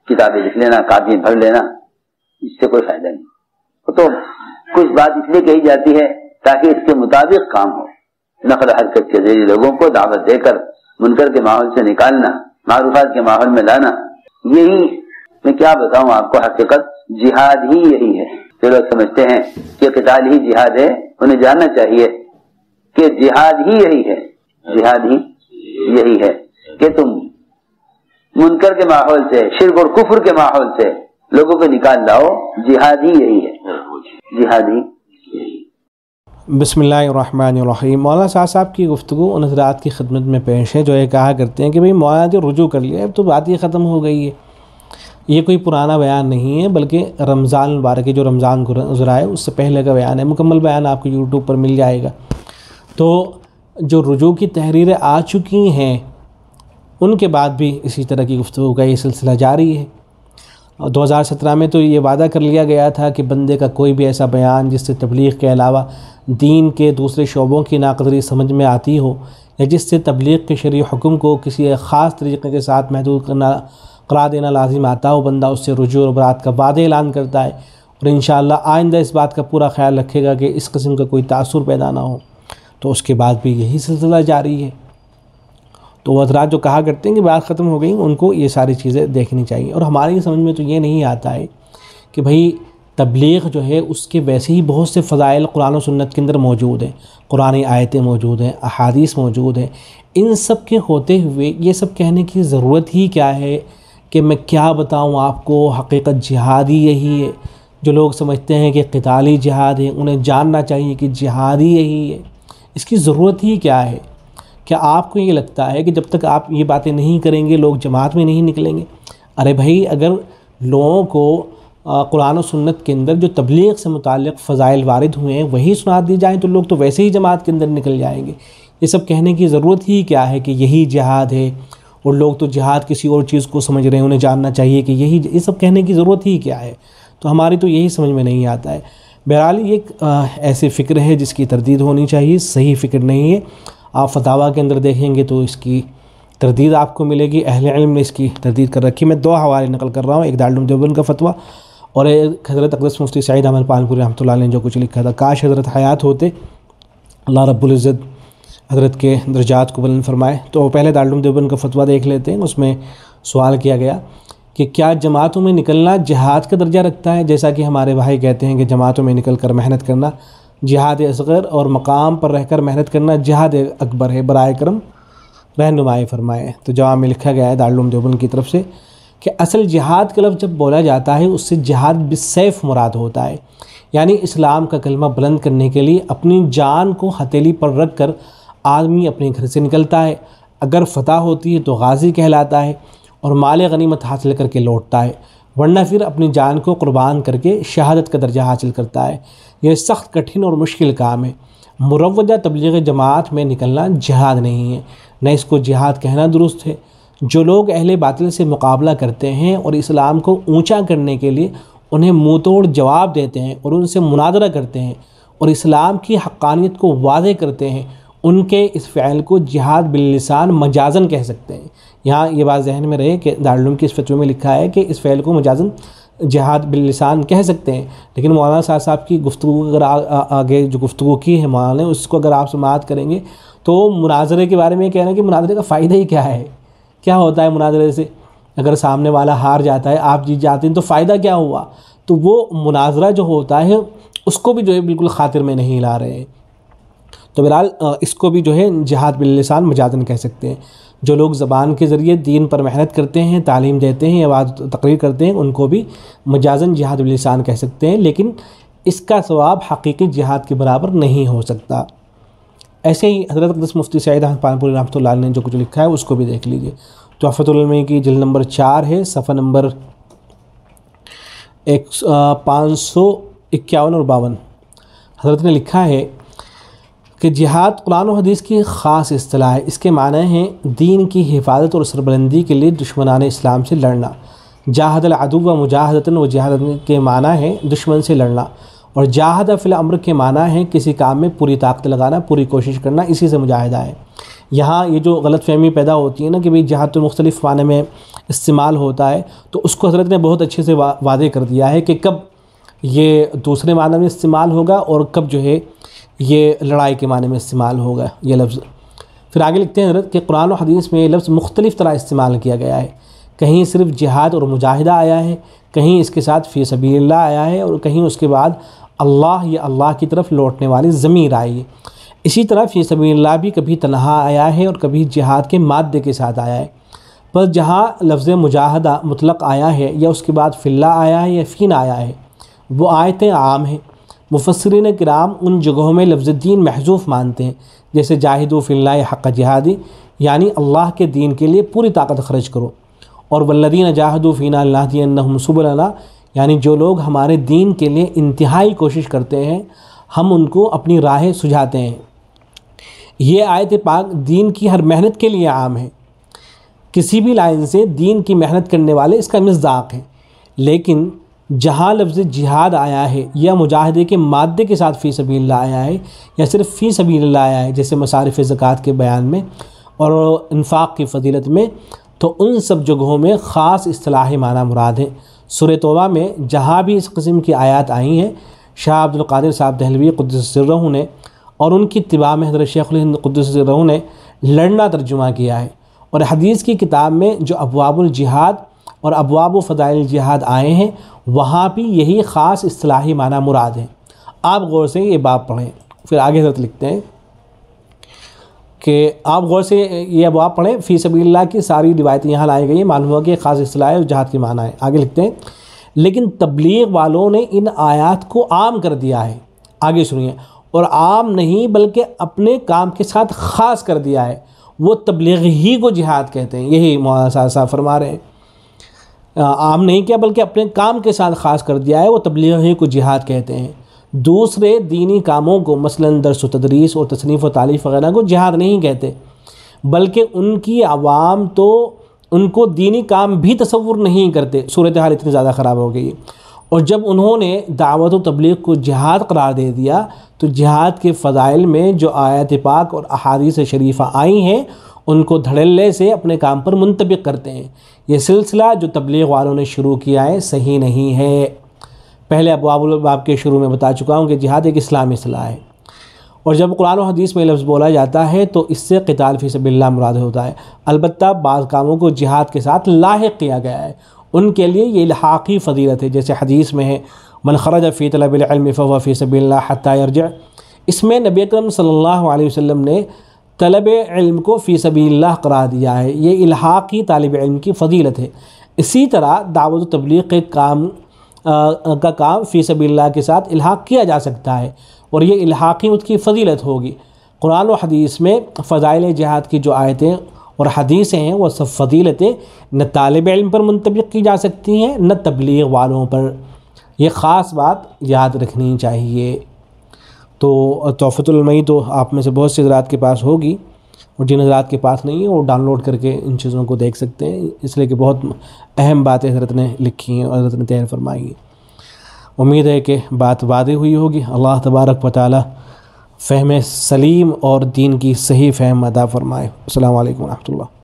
کتابیں لکھ لینا، کاپی بھر لینا، اس سے کوئی فائدہ نہیں. تو کچھ بات اس لیے کہی جاتی ہے تاکہ اس کے مطابق کام ہو. نقل حرکت کے ذریعے لوگوں کو دعوت دے کر منکر کے ماحول سے نکالنا، معروفات کے ماحول میں لانا، یہی میں کیا بتاؤں آپ کو، حقیقت جہاد ہی یہی ہے. جو لوگ سمجھتے ہیں کہ قتال ہی جہاد ہے، انہیں جاننا چاہیے کہ جہاد ہی یہی ہے، جہاد ہی یہی ہے کہ تم منکر کے ماحول سے، شرک اور کفر کے ماحول سے لوگوں کو نکال لاؤ. جہاد ہی یہی ہے، جہاد ہی. بسم اللہ الرحمن الرحیم. مولانا صاحب کی گفتگو ان حضرات کی خدمت میں پیش ہے جو یہ کہا کرتے ہیں کہ بھئی مولانا جو رجوع کر لیا اب تو بات ہی ختم ہو گئی ہے. یہ کوئی پرانا بیان نہیں ہے بلکہ رمضان المبارک جو رمضان گزرا ہے اس سے پہلے کا بیان ہے. مکمل بیان آپ کو یوٹیوب پر مل جائے گا. تو جو رجوع کی تحریریں آ چکی ہیں ان کے بعد بھی اسی طرح کی گفتگو کا یہ سلسلہ جاری ہے. 2017 میں تو یہ وعدہ کر لیا گیا تھا کہ بندے کا کوئی بھی ایسا بیان جس سے تبلیغ کے علاوہ دین کے دوسرے شعبوں کی ناقدری سمجھ میں آتی ہو یا جس سے تبلیغ کے شرعی حکم کو کسی ایک خاص طریقے کے ساتھ محدود قرار دینا لازم آتا ہو، بندہ اس سے رجوع اور برات کا وعدہ اعلان کرتا ہے اور انشاءاللہ آئندہ اس بات کا پورا خیال رکھے گا کہ اس قسم کا کوئی تاثر پیدا نہ ہو. تو اس کے بعد بھی یہی سلسلہ جاری ہے. تو وہ حضرات جو کہا کرتے ہیں کہ بات ختم ہو گئی، ان کو یہ ساری چیزیں دیکھنی چاہیے. اور ہماری سمجھ میں تو یہ نہیں آتا ہے کہ بھئی تبلیغ جو ہے اس کے ویسے ہی بہت سے فضائل قرآن و سنت کے اندر موجود ہیں، قرآنی آیتیں موجود ہیں، احادیث موجود ہیں. ان سب کے ہوتے ہوئے یہ سب کہنے کی ضرورت ہی کیا ہے کہ میں کیا بتاؤں آپ کو، حقیقت جہاد ہی یہی ہے. جو لوگ سمجھتے ہیں کہ قتالی جہاد ہے انہیں جاننا چاہیے کہ جہاد ہی یہی ہے. اس کی ضرورت ہی کیا ہے؟ کیا آپ کو یہ لگتا ہے کہ جب تک آپ یہ باتیں نہیں کریں گے لوگ جماعت میں نہیں نکلیں گے؟ ارے بھائی اگر لوگوں کو قرآن و سنت کے اندر جو تبلیغ سے متعلق فضائل وارد ہوئے ہیں وہی سنا دی جائیں تو لوگ تو ویسے ہی جماعت کے اندر نکل جائیں گے. یہ سب کہنے کی ضرورت ہی کیا ہے کہ یہی جہاد ہے اور لوگ تو جہاد کسی اور چیز کو سمجھ رہے ہیں، انہیں جاننا چاہیے کہ یہ سب کہنے کی ضرورت ہی کیا ہے؟ تو ہماری تو یہی سمجھ میں نہیں آتا ہے. بہرحال یہ ایک ایسی فکر ہے جس کی تردید ہونی چاہیے، صحیح فکر نہیں ہے. آپ فتاویٰ کے اندر دیکھیں گے تو اس کی تردید آپ کو ملے گی. اہل علم نے اس کی تردید کر رکھی. میں 2 حوالے نقل کر رہا ہوں، ایک دارالعلوم دیوبند کا فتویٰ اور ایک حضرت اقدس مفتی سعید احمد پالنپوری رحمۃ اللہ علیہ نے جو کچھ لکھا تھا. کاش حضرت حیات ہوتے، اللہ رب العزت حضرت کے درجات کو بلند فرمائے. تو پہلے دارالعلوم دیوبند کا فتویٰ دیکھ لیتے ہیں. اس میں سوال کیا گیا کہ کیا جماعتوں میں نکلنا جہاد کا درجہ رکھتا ہے؟ جیسا کہ ہمارے بھائی کہتے ہیں کہ جماعتوں میں نکل کر محنت کرنا جہاد اصغر اور مقام پر رہ کر محنت کرنا جہاد اکبر ہے، برائے کرم رہنمائی فرمائے. تو جواب میں لکھا گیا ہے دارالعلوم دیوبند کی طرف سے کہ اصل جہاد کا لفظ جب بولا جاتا ہے اس سے جہاد بالسیف مراد ہوتا ہے. یعنی اسلام کا کلمہ بلند کرنے کے لیے اپنی جان کو ہتھیلی پر رکھ کر آدمی اپنے گھر سے نکلتا ہے. اگر فتح ہوتی ہے تو غازی کہلاتا ہے اور مال غنیمت حاصل کر کے لوٹتا ہے، ورنہ پھر اپنی جان کو قربان کر کے شہادت کا درجہ حاصل کرتا ہے. یہ سخت کٹھن اور مشکل کام ہے. مروجہ تبلیغ جماعت میں نکلنا جہاد نہیں ہے، نہ اس کو جہاد کہنا درست ہے. جو لوگ اہل باطل سے مقابلہ کرتے ہیں اور اسلام کو اونچا کرنے کے لیے انہیں منہ توڑ جواب دیتے ہیں اور ان سے مناظرہ کرتے ہیں اور اسلام کی حقانیت کو واضح کرتے ہیں، ان کے اس فعل کو جہاد باللسان مجازن کہہ سکتے ہیں. یہاں یہ بات ذہن میں رہے کہ دارالعلوم کی اس فتوے میں لکھا ہے کہ اس فعل کو مجازن جہاد باللسان کہہ سکتے ہیں. لیکن مولانا صاحب کی گفتگو اگر آگے جو گفتگو کی ہے مولانا نے اس کو اگر آپ سماعت کریں گے تو مناظرے کے بارے میں یہ کہنا ہے کہ مناظرے کا فائدہ ہی کیا ہے؟ کیا ہوتا ہے مناظرے سے؟ اگر سامنے والا ہار جاتا ہے آپ جیت جاتے ہیں تو فائدہ کیا ہوا؟ تو وہ مناظرہ جو ہوتا ہے اس کو بھی جو ہے بالکل خاطر میں نہیں لا رہے ہیں. تو بہرحال اس کو بھی جو ہے جہاد باللسان مجازن کہہ سکتے ہیں. جو لوگ زبان کے ذریعے دین پر محنت کرتے ہیں، تعلیم دیتے ہیں یا بات تقریر کرتے ہیں ان کو بھی مجازن جہاد باللسان کہہ سکتے ہیں، لیکن اس کا ثواب حقیقی جہاد کے برابر نہیں ہو سکتا. ایسے ہی حضرت اقدس مفتی سعید احمد پالنپوری رحمۃ اللہ علیہ نے جو کچھ لکھا ہے اس کو بھی دیکھ لیجئے. تحفۃ العلمی کی جلد نمبر 4 ہے، صفحہ نمبر 551 اور 52. حضرت نے لکھا ہے کہ جہاد قرآن و حدیث کی خاص اصطلاح ہے. اس کے معنی ہیں دین کی حفاظت اور سربلندی کے لیے دشمنان اسلام سے لڑنا. جاہد العدو و مجاہدتاً و جہادتاً کے معنی ہے دشمن سے لڑنا، اور جاہد فی الامر کے معنی ہے کسی کام میں پوری طاقت لگانا، پوری کوشش کرنا، اسی سے مجاہدہ ہے. یہاں یہ جو غلط فہمی پیدا ہوتی ہے نا کہ بھئی جہاد تو مختلف معنی میں استعمال ہوتا ہے، تو اس کو حضرت نے بہت اچھے سے واضح کر دیا ہے کہ کب یہ دوسرے معنی میں استعمال ہوگا اور کب جو ہے یہ لڑائی کے معنی میں استعمال ہوگا یہ لفظ۔ پھر آگے لکھتے ہیں حضرت کہ قرآن و حدیث میں یہ لفظ مختلف طرح استعمال کیا گیا ہے، کہیں صرف جہاد اور مجاہدہ آیا ہے، کہیں اس کے ساتھ فی سبیل اللہ آیا ہے، اور کہیں اس کے بعد اللہ یا اللہ کی طرف لوٹنے والی ضمیر آئی ہے۔ اسی طرح فی سبیل اللہ بھی کبھی تنہا آیا ہے اور کبھی جہاد کے مادے کے ساتھ آیا ہے۔ پر جہاں لفظ مجاہدہ مطلق آیا ہے یا اس کے بعد فی اللہ آیا ہے یا فینا آیا ہے، وہ آیتیں عام ہیں۔ مفسرین کرام ان جگہوں میں لفظ دین محذوف مانتے ہیں، جیسے جاہدوا فی اللہ حق جہادی، یعنی اللہ کے دین کے لیے پوری طاقت خرچ کرو، اور والذین جاہدوا فینا لنہدینہم سبلنا، یعنی جو لوگ ہمارے دین کے لیے انتہائی کوشش کرتے ہیں ہم ان کو اپنی راہیں سجھاتے ہیں۔ یہ آیت پاک دین کی ہر محنت کے لیے عام ہے، کسی بھی لائن سے دین کی محنت کرنے والے اس کا مصداق ہیں۔ لیکن جہاں لفظ جہاد آیا ہے یا مجاہدے کے مادے کے ساتھ فی سبیل اللہ آیا ہے یا صرف فی سبیل اللہ آیا ہے، جیسے مصارف زکوٰۃ کے بیان میں اور انفاق کی فضیلت میں، تو ان سب جگہوں میں خاص اصطلاحی معنی مراد ہیں۔ سورہ توبہ میں جہاں بھی اس قسم کی آیات آئی ہیں، شاہ عبد القادر صاحب دہلوی قدس سرہ نے اور ان کی اتباع میں حضرت شیخ الہند قدس سرہ نے لڑنا ترجمہ کیا ہے، اور حدیث کی کتاب میں جو ابواب الجہاد اور ابواب و فضائل الجہاد آئے ہیں وہاں بھی یہی خاص اصطلاحی معنی مراد ہیں۔ آپ غور سے یہ باب پڑھیں۔ پھر آگے حضرت لکھتے ہیں کہ آپ غور سے یہ ابواب پڑھیں، فی سبیل اللہ کی ساری روایتیں یہاں لائی گئی ہیں، معلوم ہوا کہ یہ خاص اصطلاح ہے اور جہاد کے معنی ہے۔ آگے لکھتے ہیں لیکن تبلیغ والوں نے ان آیات کو عام کر دیا ہے، آگے سنیے، اور عام نہیں بلکہ اپنے کام کے ساتھ خاص کر دیا ہے، وہ تبلیغ ہی کو جہاد کہتے ہیں۔ یہی مولانا صاحب فرما رہے ہیں، عام نہیں کیا بلکہ اپنے کام کے ساتھ خاص کر دیا ہے، وہ تبلیغ ہی کو جہاد کہتے ہیں۔ دوسرے دینی کاموں کو مثلاً درس و تدریس اور تصنیف و تالیف وغیرہ کو جہاد نہیں کہتے، بلکہ ان کی عوام تو ان کو دینی کام بھی تصور نہیں کرتے۔ صورتحال اتنی زیادہ خراب ہو گئی، اور جب انہوں نے دعوت و تبلیغ کو جہاد قرار دے دیا تو جہاد کے فضائل میں جو آیات پاک اور احادیث شریفہ آئی ہیں ان کو دھڑلے سے اپنے کام پر منطبق کرتے ہیں۔ یہ سلسلہ جو تبلیغ والوں نے شروع کیا ہے صحیح نہیں ہے۔ پہلے ابواب الباب کے شروع میں بتا چکا ہوں کہ جہاد ایک اسلامی اصطلاح ہے، اور جب قرآن و حدیث میں لفظ بولا جاتا ہے تو اس سے قتال فی سبیل اللہ مراد ہوتا ہے۔ البتہ بعض کاموں کو جہاد کے ساتھ لاحق کیا گیا ہے، ان کے لیے یہ الحاقی فضیلت ہے، جیسے حدیث میں ہے من خرج فی طلب العلم فهو فی سبیل اللہ حتی یرجع۔ اس میں نبی اکرم صلی اللہ علیہ وسلم نے طلب علم کو فی سبیل اللہ قرار دیا ہے، یہ الحاقی طالب علم کی فضیلت ہے۔ اسی طرح دعوت و تبلیغ کے کام فی سبیل اللہ کے ساتھ الحاق کیا جا سکتا ہے، اور یہ الحاقی اس کی فضیلت ہوگی۔ قرآن و حدیث میں فضائل جہاد کی جو آیتیں اور حدیثیں ہیں وہ سب فضیلتیں نہ طالب علم پر منطبق کی جا سکتی ہیں نہ تبلیغ والوں پر، یہ خاص بات یاد رکھنی چاہیے۔ تو تحفۃ المعین تو آپ میں سے بہت سے حضرات کے پاس ہوگی، اور جن حضرات کے پاس نہیں ہے وہ ڈاؤن لوڈ کر کے ان چیزوں کو دیکھ سکتے ہیں، اس لیے کہ بہت اہم باتیں حضرت نے لکھی ہیں اور حضرت نے تحریر فرمائی ہیں۔ امید ہے کہ بات واضح ہوئی ہوگی۔ اللہ تبارک و تعالی فہم سلیم اور دین کی صحیح فہم عطا فرمائے۔ السلام علیکم و رحمۃ اللہ۔